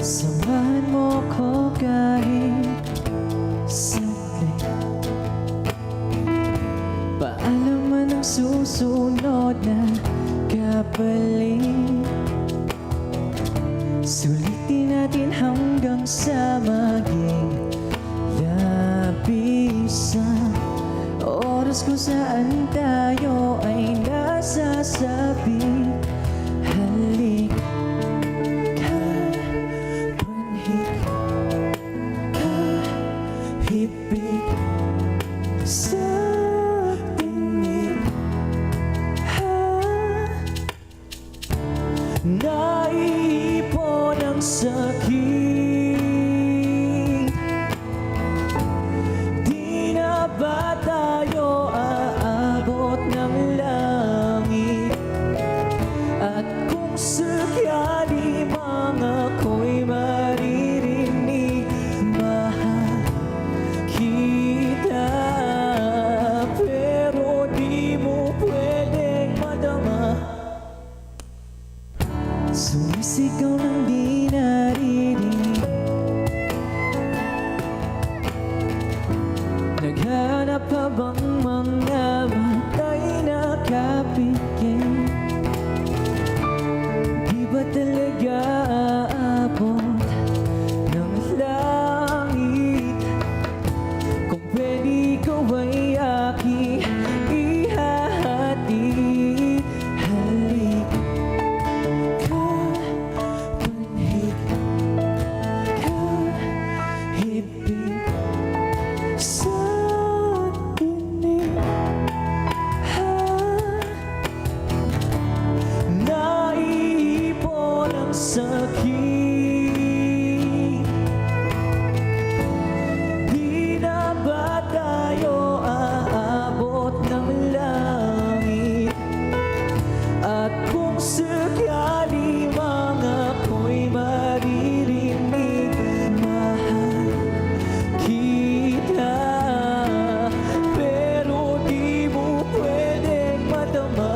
Samahan mo ko kahit saglit. Paalam man ang susunod na kapalit. Sulitin natin hanggang sa maging labisan. Oras kung saan tayo ay nasasabi. Halik ka, panhik ka, hibig sa tinig. Naiipon ang sakit. Di na ba tayo aabot ng langit? At kung sakali mga ko'y maririnig, mahal kita, pero di mo pwedeng madama. Sumisigaw ng di naririnig. Naghanap pa bang mga matay na kapigil? Di ba talaga aabot ng langit? Kung pwede ko ay aking ihahatid. Halik ka, panhik ka, hibig sa tinig. Naiipon ang sakit. Di na ba tayo aabot ng langit? At kung sakali mga ko'y maririnig, mahal kita, pero di mo pwedeng madama.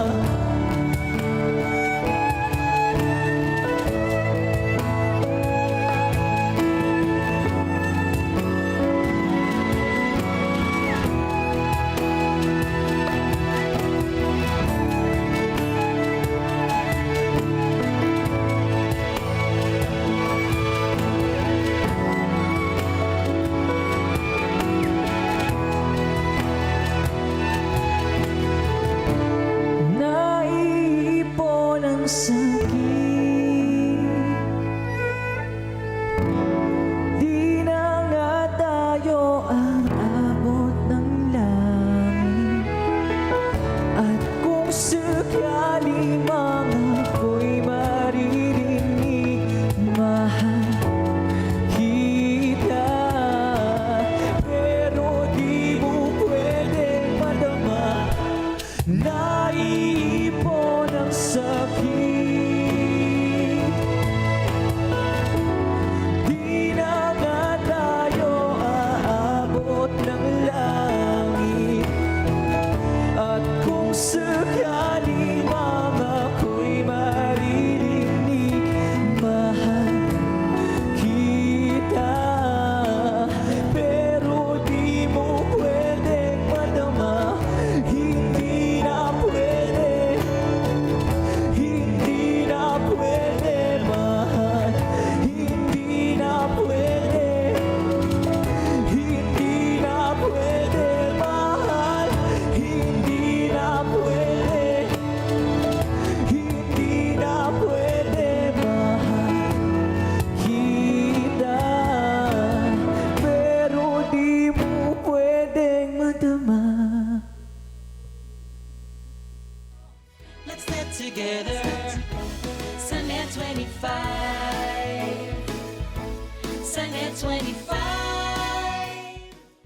Naiipon ang sakit. Di na nga tayo aabot ng langit. At kung sakali mga ko'y maririnig, mahal kita, pero di mo pwedeng madama. Naiipon ang sakit. Di na nga tayo aabot ng langit. At kung sakali mga ko'y maririnig, mahal kita, pero di mo pwedeng madama. Hindi na pwede, hindi na pwede, mahal. Hindi na pwede, hindi na pwede, mahal. Hindi na pwede, hindi na pwede, mahal kita, pero di mo pwedeng madama. Let's get together. Sunday 25. Sunday 25.